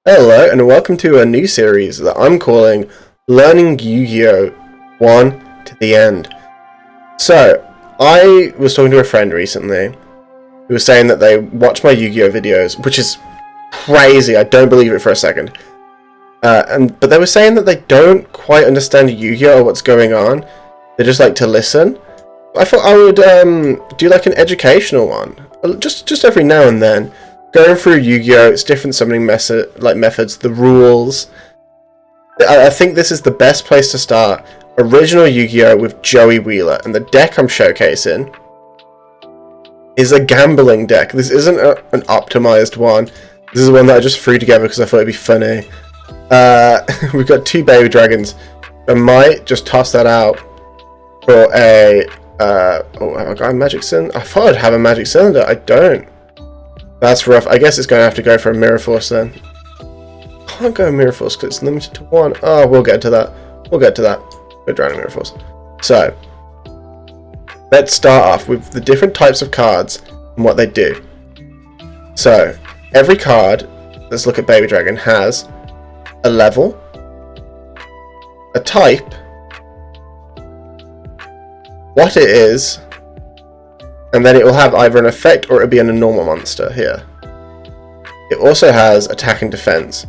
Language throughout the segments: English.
Hello and welcome to a new series that I'm calling Learning Yu-Gi-Oh! 1 to the End. So, I was talking to a friend recently who was saying that they watch my Yu-Gi-Oh! Videos, which is crazy, I don't believe it for a second. But they were saying that they don't quite understand Yu-Gi-Oh! Or what's going on, they just like to listen. I thought I would do like an educational one, just every now and then. Going through Yu-Gi-Oh! Its different summoning methods, the rules. I think this is the best place to start. Original Yu-Gi-Oh! With Joey Wheeler, and the deck I'm showcasing is a gambling deck. This isn't an optimized one. This is one that I just threw together because I thought it'd be funny. We've got two baby dragons. I might just toss that out for a... oh, have I got a magic cylinder? I thought I'd have a magic cylinder. I don't. That's rough. I guess it's going to have to go for a Mirror Force then. Can't go Mirror Force because it's limited to one. Oh, we'll get to that. We'll get to that. We're drowning Mirror Force. So, let's start off with the different types of cards and what they do. So, every card, let's look at Baby Dragon, has a level, a type, what it is, and then it will have either an effect or it'll be a normal monster here. It also has attack and defense.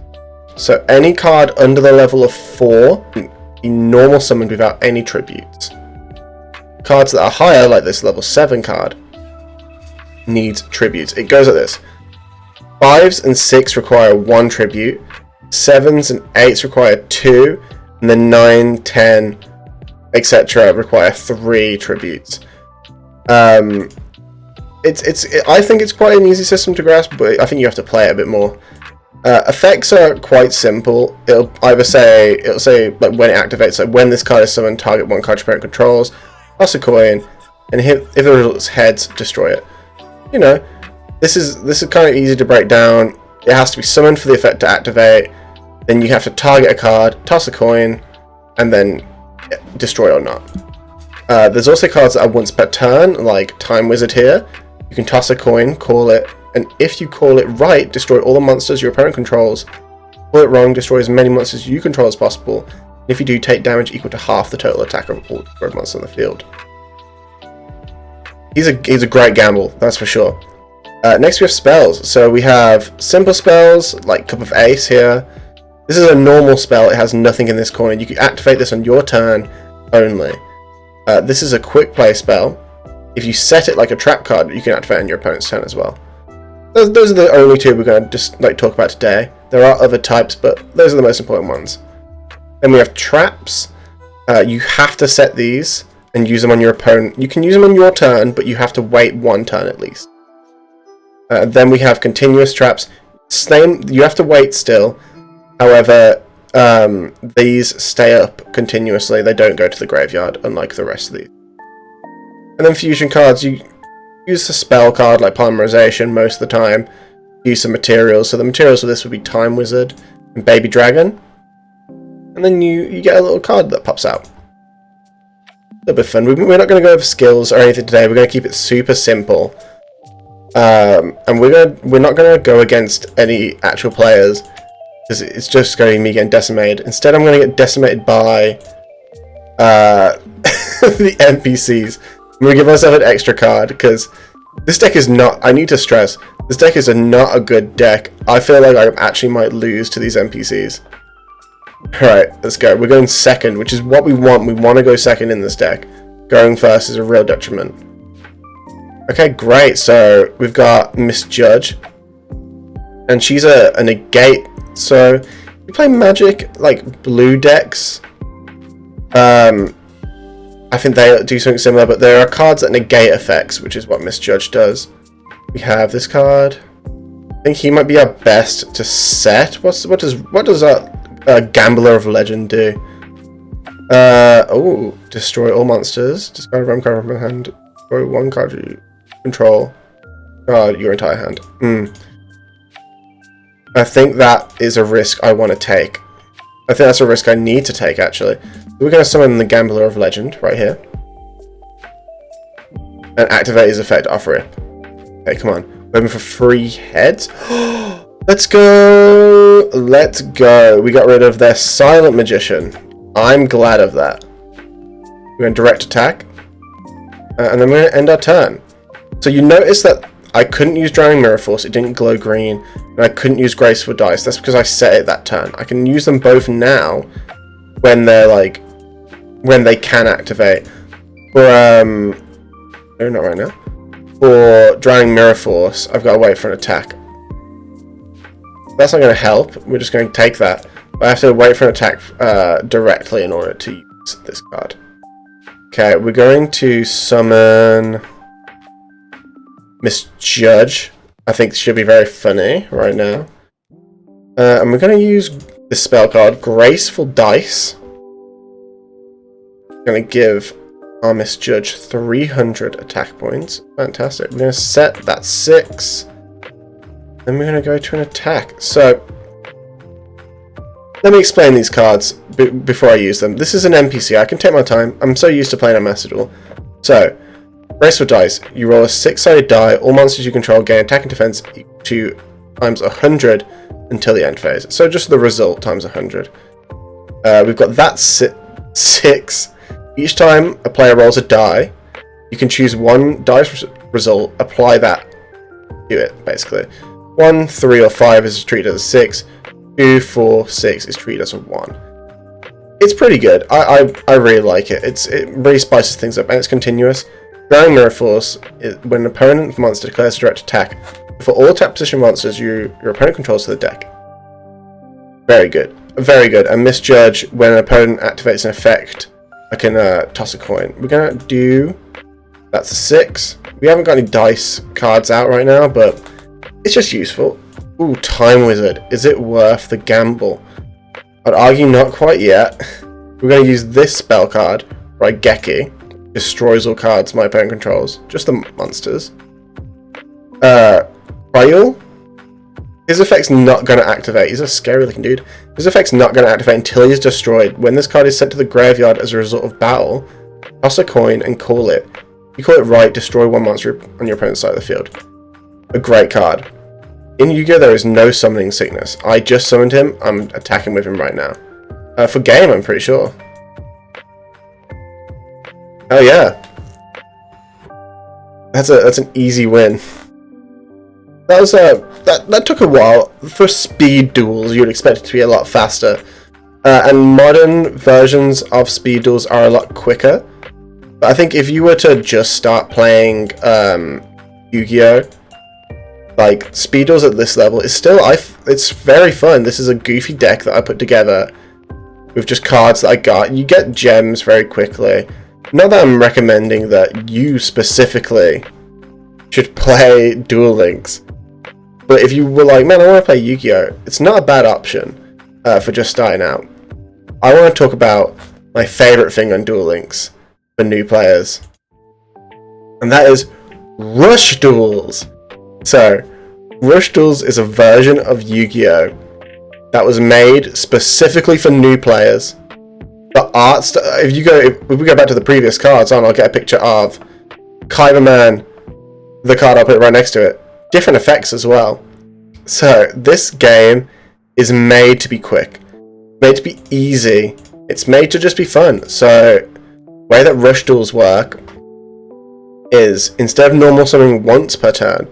So any card under the level of 4 can be normal summoned without any tributes. Cards that are higher, like this level 7 card, needs tributes. It goes like this. 5s and 6 require 1 tribute, 7s and 8s require 2, and then 9, 10, etc. require 3 tributes. I think it's quite an easy system to grasp, but I think you have to play it a bit more. Effects are quite simple. It'll say like when it activates, like when this card is summoned, target one card your opponent controls, toss a coin, and if the result's heads, destroy it. You know, this is kind of easy to break down. It has to be summoned for the effect to activate. Then you have to target a card, toss a coin, and then destroy or not. There's also cards that are once per turn, like Time Wizard here. You can toss a coin, call it, and if you call it right, destroy all the monsters your opponent controls. Call it wrong, destroy as many monsters you control as possible. And if you do, take damage equal to half the total attack of all destroyed monsters on the field. He's a great gamble, that's for sure. Next we have spells. So we have simple spells, like Cup of Ace here. This is a normal spell, it has nothing in this corner. You can activate this on your turn only. This is a quick play spell. If you set it like a trap card, you can activate on your opponent's turn as well. Those are the only two we're going to just talk about today. There are other types, but those are the most important ones. Then we have traps. You have to set these and use them on your opponent. You can use them on your turn, but you have to wait one turn at least. Then we have continuous traps. Same, you have to wait still. However, these stay up continuously. They don't go to the graveyard, unlike the rest of these. And then fusion cards, you use the spell card like Polymerization most of the time. Use some materials. So the materials for this would be Time Wizard and Baby Dragon. And then you get a little card that pops out. A little bit fun. We're not going to go over skills or anything today. We're going to keep it super simple. And we're not going to go against any actual players, because it's just going to be me getting decimated. Instead, I'm going to get decimated by the NPCs. I'm going to give myself an extra card, because this deck is not... I need to stress, this deck is not a good deck. I feel like I actually might lose to these NPCs. Alright, let's go. We're going second, which is what we want. We want to go second in this deck. Going first is a real detriment. Okay, great. So, we've got Misjudge. And she's a negate. So, you play Magic, like, blue decks. I think they do something similar, but there are cards that negate effects, which is what Misjudge does. We have this card. I think he might be our best to set. What does a Gambler of Legend do? Oh, destroy all monsters. Discard a random card from your hand. Destroy one card you control. Your entire hand. I think that is a risk I want to take. I think that's a risk I need to take, actually. We're going to summon the Gambler of Legend right here. And activate his effect off rip. Okay, come on. We're hoping for 3 heads. Let's go. Let's go. We got rid of their Silent Magician. I'm glad of that. We're going to direct attack. And then we're going to end our turn. So you notice that I couldn't use Drowning Mirror Force. It didn't glow green. And I couldn't use Graceful Dice. That's because I set it that turn. I can use them both now when they're like... when they can activate. For, no, not right now. For Drowning Mirror Force, I've got to wait for an attack. That's not going to help. We're just going to take that. But I have to wait for an attack directly in order to use this card. Okay, we're going to summon Misjudge. I think this should be very funny right now. And we're going to use this spell card, Graceful Dice. I'm going to give our Misjudge 300 attack points. Fantastic. We're going to set that 6. Then we're going to go to an attack. So, let me explain these cards before I use them. This is an NPC. I can take my time. I'm so used to playing a Master Duel. So, Graceful Dice. You roll a 6-sided die. All monsters you control gain attack and defense equal to times 100 until the end phase. So, just the result times 100. We've got that 6. Each time a player rolls a die, you can choose one dice result, apply that to it, basically. 1, 3, or 5 is treated as a 6. 2, 4, 6 is treated as a 1. It's pretty good. I really like it. It really spices things up, and it's continuous. Drowning Mirror Force, when an opponent monster declares a direct attack, for all tap position monsters your opponent controls to the deck. Very good. Very good. And Misjudge, when an opponent activates an effect, I can toss a coin. We're going to do... That's a 6. We haven't got any dice cards out right now, but it's just useful. Ooh, Time Wizard. Is it worth the gamble? I'd argue not quite yet. We're going to use this spell card, Raigeki. Destroys all cards my opponent controls. Just the monsters. Ryul. His effect's not going to activate. He's a scary looking dude. His effect's not going to activate until he's destroyed. When this card is sent to the graveyard as a result of battle, toss a coin and call it. If you call it right, destroy one monster on your opponent's side of the field. A great card. In Yu-Gi-Oh! There is no summoning sickness. I just summoned him. I'm attacking with him right now. For game, I'm pretty sure. Oh yeah. That's an easy win. That was that took a while. For speed duels, you'd expect it to be a lot faster. And modern versions of speed duels are a lot quicker. But I think if you were to just start playing Yu-Gi-Oh! Like, speed duels at this level is still it's very fun. This is a goofy deck that I put together with just cards that I got. You get gems very quickly. Not that I'm recommending that you specifically should play Duel Links. But if you were like, man, I want to play Yu-Gi-Oh! It's not a bad option for just starting out. I want to talk about my favourite thing on Duel Links for new players. And that is Rush Duels! So, Rush Duels is a version of Yu-Gi-Oh! That was made specifically for new players. The art if we go back to the previous cards, I'll get a picture of Kyberman, the card, I'll put it right next to it. Different effects as well. So this game is made to be quick, made to be easy. It's made to just be fun. So the way that Rush Duels work is instead of normal summoning once per turn,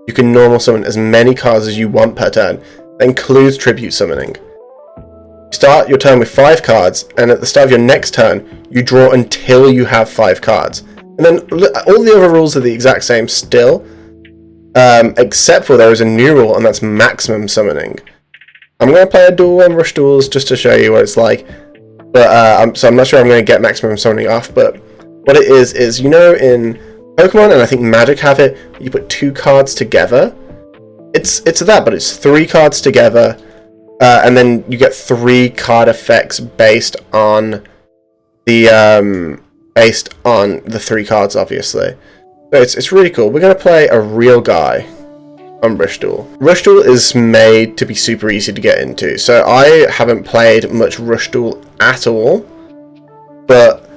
you can normal summon as many cards as you want per turn. That includes tribute summoning. You start your turn with 5 cards, and at the start of your next turn, you draw until you have 5 cards. And then all the other rules are the exact same still, except for there is a new rule, and that's maximum summoning. I'm going to play a duel on Rush Duels just to show you what it's like, but I'm not sure I'm going to get maximum summoning off, but what it is, you know, in Pokemon, and I think Magic have it, you put 2 cards together. It's that, but it's 3 cards together, and then you get 3 card effects based on the 3 cards, obviously. So it's really cool. We're gonna play a real guy on Rush Duel. Rush Duel is made to be super easy to get into. So I haven't played much Rush Duel at all, but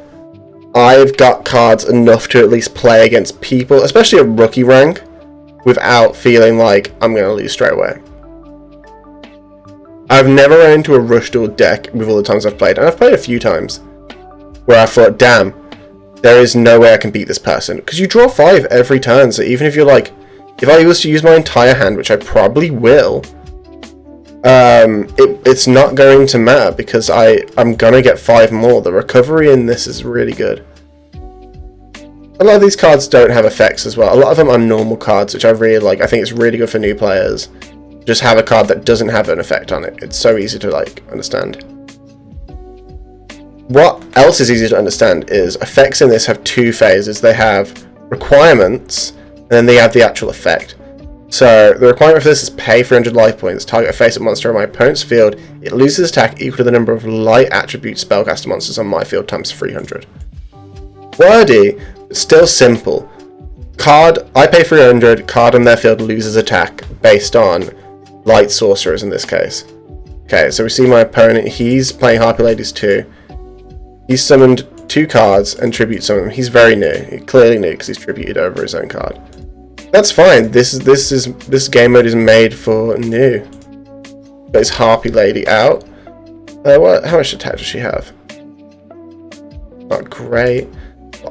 I've got cards enough to at least play against people, especially at rookie rank, without feeling like I'm going to lose straight away. I've never run into a Rush Duel deck with all the times I've played, and I've played a few times, where I thought, damn, there is no way I can beat this person. Because you draw 5 every turn, so even if you're like, if I was to use my entire hand, which I probably will, it's not going to matter, because I'm gonna get 5 more. The recovery in this is really good. A lot of these cards don't have effects as well. A lot of them are normal cards, which I really like. I think it's really good for new players. Just have a card that doesn't have an effect on it. It's so easy to like understand. What else is easy to understand is effects in this have 2 phases. They have requirements, and then they have the actual effect. So the requirement for this is pay 300 life points, target a face-up monster on my opponent's field. It loses attack equal to the number of light attribute spellcaster monsters on my field times 300. Wordy, but still simple. Card, I pay 300, card on their field loses attack based on light sorcerers in this case. Okay, so we see my opponent, he's playing Harpy Ladies 2. He's summoned 2 cards and tribute some of them. He's very new, clearly new because he's tributed over his own card. That's fine, this game mode is made for new. Got his Harpy Lady out. How much attack does she have? Not great.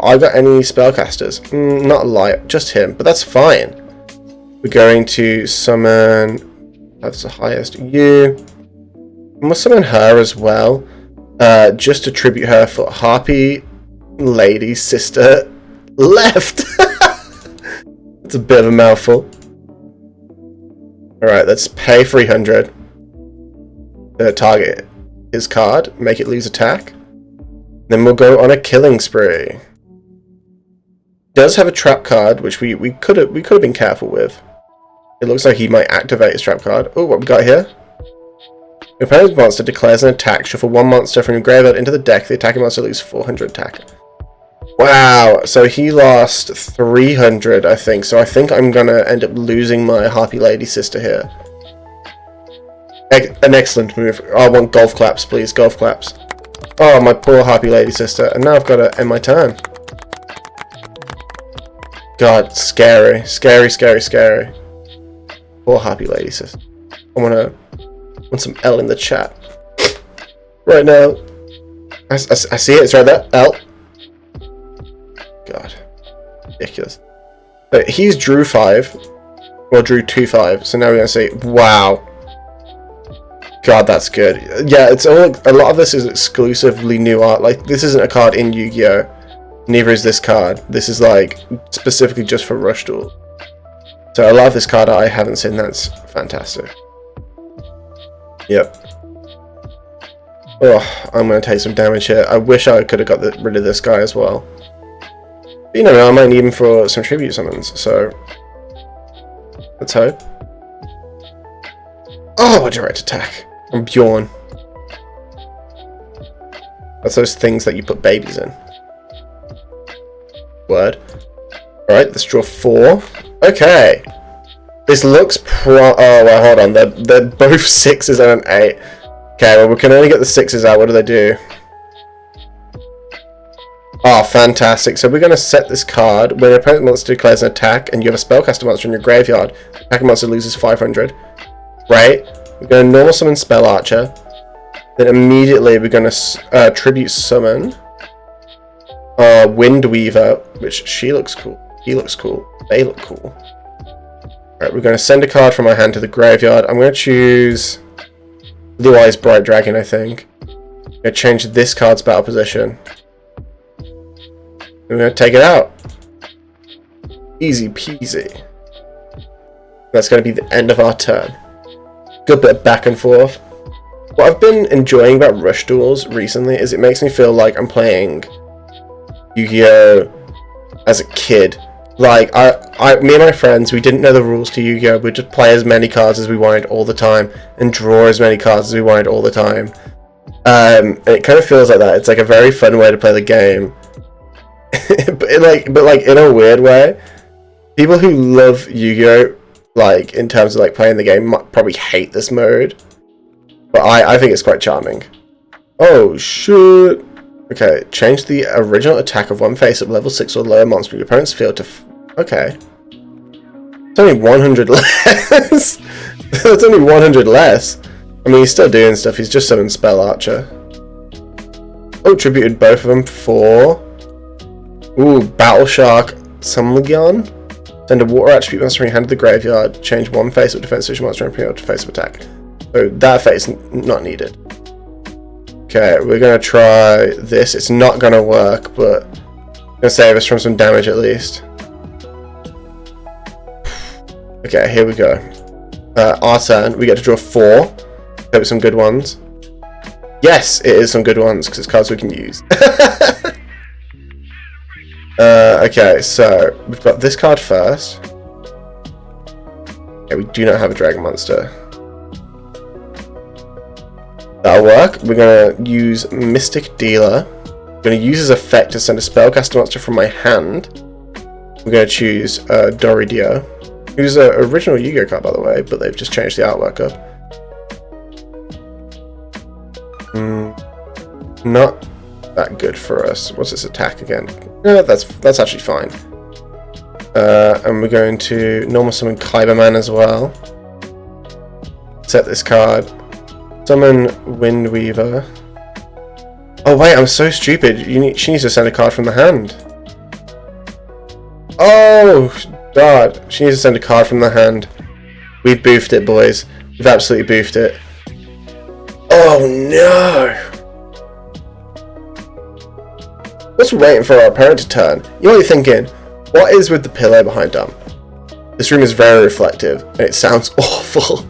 I got any spellcasters? Not light, just him, but that's fine. We're going to summon, that's the highest, you. And we'll summon her as well, just to tribute her for Harpy Lady Sister left. It's a bit of a mouthful. Alright, let's pay 300 to target his card, make it lose attack. Then we'll go on a killing spree. Does have a trap card, which we could have been careful with. It looks like he might activate his trap card. Oh, what we got here? Your opponent's monster declares an attack. Shuffle 1 monster from your graveyard into the deck. The attacking monster loses 400 attack. Wow, so he lost 300, I think. So I think I'm gonna end up losing my Harpy Lady Sister here. An excellent move. I want golf claps, please. Golf claps. Oh, my poor Harpy Lady Sister. And now I've got to end my turn. God, scary. Scary, scary, scary. Poor Harpy Lady Sister. I want some L in the chat. Right now. I see it. It's right there. L. God. Ridiculous. But he's drew 5. Well, drew 2/5. So now we're going to say, wow. God, that's good. Yeah, it's all, a lot of this is exclusively new art. Like, this isn't a card in Yu-Gi-Oh! Neither is this card. This is like specifically just for Rush Duel. So a lot of this card I haven't seen. That's fantastic. Yep. Oh, I'm going to take some damage here. I wish I could have got rid of this guy as well. But you know, I might need him for some tribute summons. So let's hope. Oh, a direct attack from Bjorn. That's those things that you put babies in. Word. Alright, let's draw 4. Okay. This looks oh, well, hold on. They're both 6s and an 8. Okay, well, we can only get the 6s out. What do they do? Oh, fantastic. So we're going to set this card. When your opponent monster declares an attack and you have a spellcaster monster in your graveyard, the attacking monster loses 500. Right? We're going to normal summon Spell Archer. Then immediately we're going to tribute summon Wind Weaver, which she looks cool. He looks cool. They look cool. Alright, we're going to send a card from my hand to the graveyard. I'm going to choose Blue Eyes Bright Dragon, I think. I'm going to change this card's battle position. We're going to take it out. Easy peasy. That's going to be the end of our turn. Good bit of back and forth. What I've been enjoying about Rush Duels recently is it makes me feel like I'm playing Yu-Gi-Oh! As a kid. Like, me and my friends, we didn't know the rules to Yu-Gi-Oh! We'd just play as many cards as we wanted all the time, and draw as many cards as we wanted all the time. And it kind of feels like that. It's like a very fun way to play the game. but like in a weird way. People who love Yu-Gi-Oh! Like, in terms of like playing the game, might probably hate this mode. But I think it's quite charming. Oh, shit. Okay, change the original attack of one face-up level 6 or lower monster in your opponent's field to... Okay. It's only 100 less. That's only 100 less. I mean, he's still doing stuff. He's just summoned Spell Archer. Oh, tributed both of them for... Ooh, Battle Shark Sumlegion. Send a water attribute monster in your hand to the graveyard. Change one face-up defense switch monster and to face-up attack. So that face not needed. Okay, we're going to try this. It's not going to work, but it's going to save us from some damage at least. Okay, here we go. Our turn. We get to draw 4. Hope it's some good ones. Yes, it is some good ones, because it's cards we can use. Okay, so we've got this card first. Okay, we do not have a Dragon Monster. That'll work. We're going to use Mystic Dealer. We're going to use his effect to send a Spellcaster monster from my hand. We're going to choose Doridio, who's an original Yu-Gi-Oh card, by the way, but they've just changed the artwork up. Not that good for us. What's its attack again? No, that's actually fine. And we're going to normal summon Kyberman as well. Set this card. Summon Windweaver. Oh wait, I'm so stupid. She needs to send a card from the hand. Oh god, she needs to send a card from the hand. We've boofed it, boys. We've absolutely boofed it. Oh no! What's waiting for our opponent to turn? You're only thinking, what is with the pillow behind them? This room is very reflective, and it sounds awful.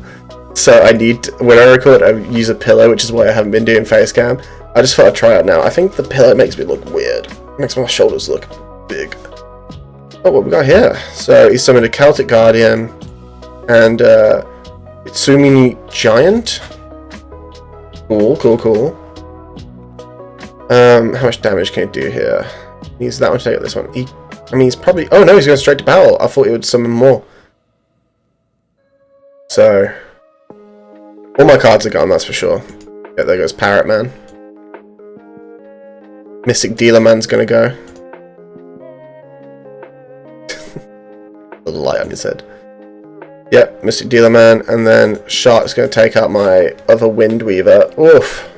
So I need, when I record, I use a pillow, which is why I haven't been doing face cam. I just thought I'd try it now. I think the pillow makes me look weird. It makes my shoulders look big. Oh, what we got here? So he summoned a Celtic Guardian, and Itsumini Giant. Cool, cool, cool. How much damage can he do here? He needs that one to take out this one. I mean, he's probably... Oh no, he's going straight to battle. I thought he would summon more. So... all my cards are gone, that's for sure. Yeah, there goes Parrot Man. Mystic Dealer Man's gonna go. A little light on his head. Yep, Mystic Dealer Man, and then Shark's gonna take out my other Windweaver. Oof.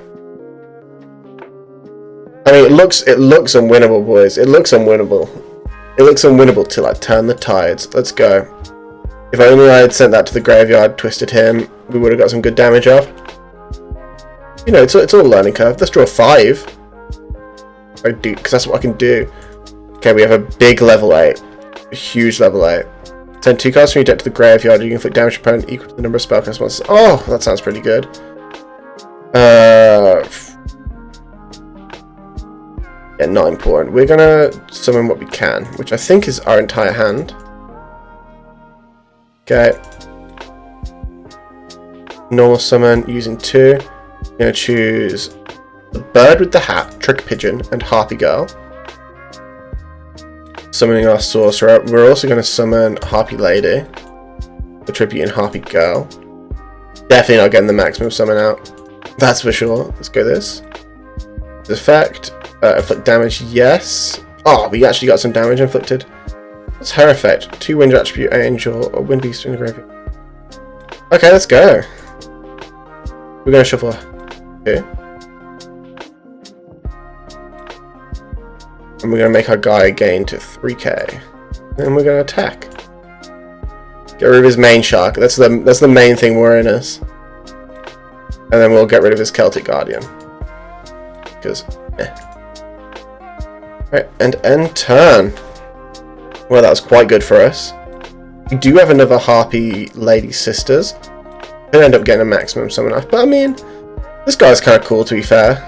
I mean, it looks unwinnable, boys. It looks unwinnable. It looks unwinnable till I turn the tides. Let's go. If only I had sent that to the graveyard, twisted him, we would have got some good damage off. You know, it's all a learning curve. Let's draw 5. I do, because that's what I can do. Okay, we have a big level 8. A huge level 8. Send 2 cards from your deck to the graveyard. You can inflict damage opponent equal to the number of spellcast monsters. Oh, that sounds pretty good. Yeah, not important. We're gonna summon what we can, which I think is our entire hand. Okay. Normal summon using 2. I'm gonna choose the Bird with the Hat, Trick Pigeon, and Harpy Girl. Summoning our Sorcerer. We're also gonna summon Harpy Lady, the Tribute and Harpy Girl. Definitely not getting the maximum summon out. That's for sure. Let's go this. Effect. Inflict damage, yes. Oh, we actually got some damage inflicted. What's her effect? 2 wind attribute angel or wind beast in the graveyard. Okay, let's go. We're gonna shuffle 2. And we're gonna make our guy gain to 3k. And we're gonna attack. Get rid of his main shark. That's the main thing worrying us. And then we'll get rid of his Celtic Guardian. Because right, and end turn. Well, that was quite good for us. We do have another Harpy Lady Sisters. Could end up getting a maximum summon off, but I mean, this guy's kind of cool to be fair.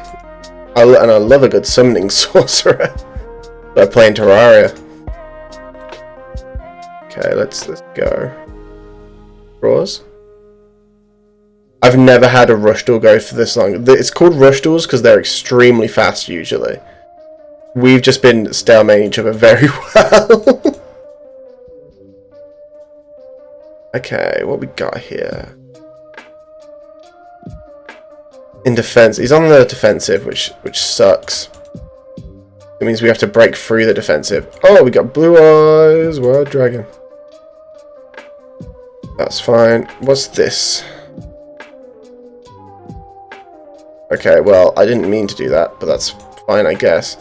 And I love a good summoning sorcerer. By playing Terraria. Okay, let's go. Draws. I've never had a rush duel go for this long. It's called rush duels because they're extremely fast usually. We've just been stalemating each other very well. Okay, what we got here? In defense, he's on the defensive, which sucks. It means we have to break through the defensive. Oh, we got Blue Eyes, Wild Dragon. That's fine. What's this? Okay, well, I didn't mean to do that, but that's fine, I guess.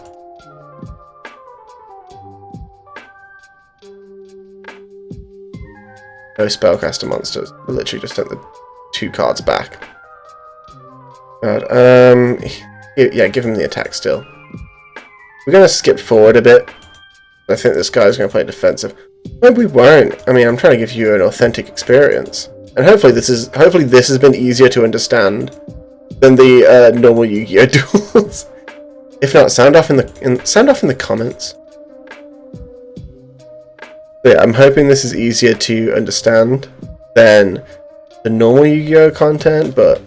No spellcaster monsters. I literally just sent the 2 cards back. God, yeah, give him the attack still. We're gonna skip forward a bit. I think this guy's gonna play defensive. Well, we won't. I mean, I'm trying to give you an authentic experience, and hopefully this has been easier to understand than the normal Yu-Gi-Oh duels. If not, sound off in the comments. But yeah, I'm hoping this is easier to understand than the normal Yu-Gi-Oh content, but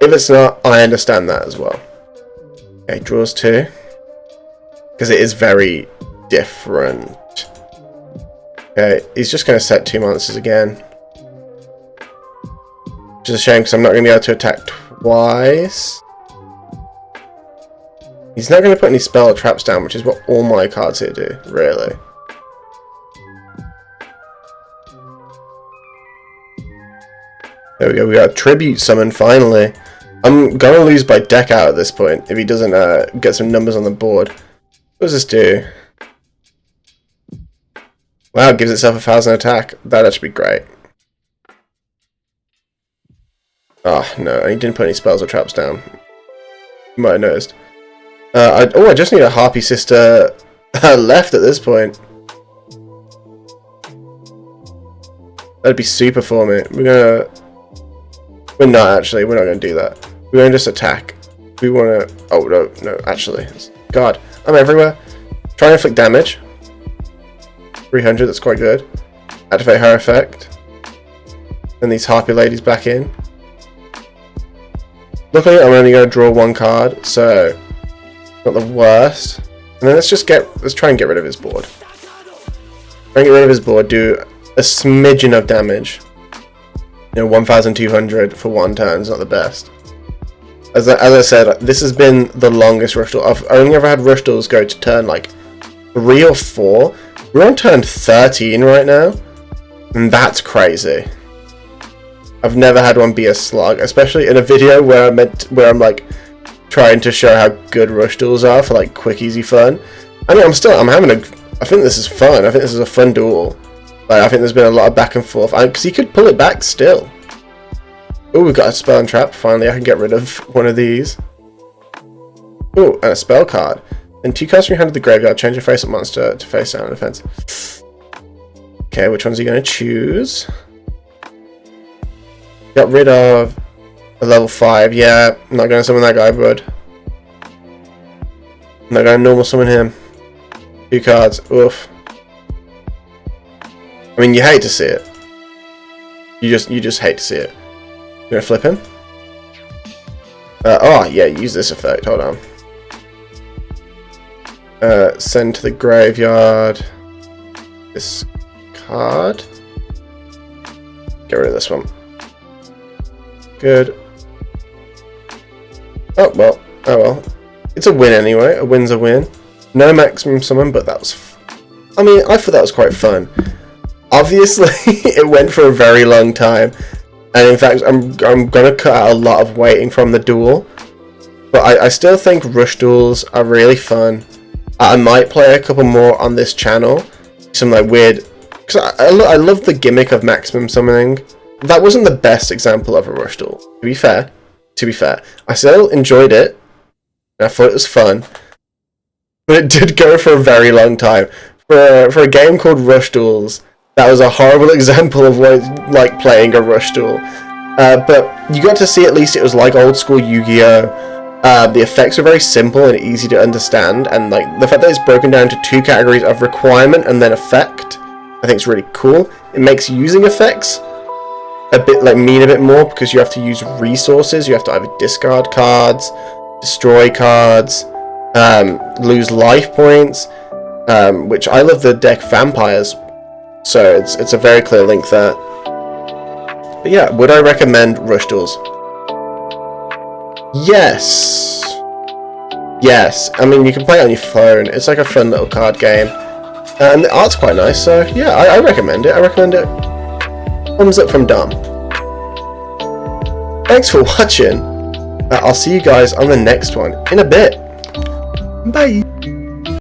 if it's not, I understand that as well. Okay, draws 2. Because it is very different. Okay, he's just going to set 2 monsters again. Which is a shame because I'm not going to be able to attack twice. He's not going to put any spell or traps down, which is what all my cards here do, really. There we go, we got a tribute summon finally. I'm going to lose by deck out at this point if he doesn't get some numbers on the board. What does this do? Wow, it gives itself 1,000 attack. That'd actually be great. Oh, no, he didn't put any spells or traps down. You might have noticed. I just need a Harpy Sister left at this point. That'd be super for me. We're not actually. We're not going to do that. We're going to just attack. We want to... Oh, no, actually. God, I'm everywhere. Try and inflict damage. 300, that's quite good. Activate her effect. Then these Harpy ladies back in. Luckily, I'm only going to draw 1 card, so not the worst. And then let's try and get rid of his board. Try and get rid of his board. Do a smidgen of damage. You know, 1,200 for 1 turn is not the best. As I said, this has been the longest rush duel. I've only ever had rush duels go to turn like 3 or 4. We're on turn 13 right now, and that's crazy. I've never had one be a slog, especially in a video where I'm like trying to show how good rush duels are for like quick, easy fun. I mean, I think this is fun. I think this is a fun duel. Like, I think there's been a lot of back and forth, because he could pull it back still. Oh, we've got a spell and trap. Finally, I can get rid of one of these. Oh, and a spell card. And 2 cards from your hand to the graveyard. Change your face-up monster to face down on defense. Okay, which one's he going to choose? Got rid of a level 5. Yeah, I'm not going to summon that guy, bud. I'm not going to normal summon him. 2 cards. Oof. I mean, you hate to see it. You just hate to see it. You gonna flip him? Oh yeah, use this effect. Hold on. Send to the graveyard. This card. Get rid of this one. Good. Oh well. Oh well. It's a win anyway. A win's a win. No maximum summon, but that was. I mean, I thought that was quite fun. Obviously, it went for a very long time, and in fact, I'm gonna cut out a lot of waiting from the duel. But I still think rush duels are really fun. I might play a couple more on this channel. Some like weird, because I love the gimmick of maximum summoning. That wasn't the best example of a rush duel. To be fair, I still enjoyed it. And I thought it was fun, but it did go for a very long time. For a game called Rush Duels, that was a horrible example of what it's like playing a rush duel. But you got to see at least it was like old school Yu-Gi-Oh! The effects are very simple and easy to understand, and like the fact that it's broken down to 2 categories of requirement and then effect, I think it's really cool. It makes using effects a bit mean a bit more, because you have to use resources. You have to either discard cards, destroy cards, lose life points, which I love the deck Vampires. So it's a very clear link there. But yeah, would I recommend Rush Duels? Yes. Yes. I mean, you can play it on your phone. It's like a fun little card game. And the art's quite nice, so yeah, I recommend it. I recommend it. Thumbs up from Dom. Thanks for watching. I'll see you guys on the next one in a bit. Bye.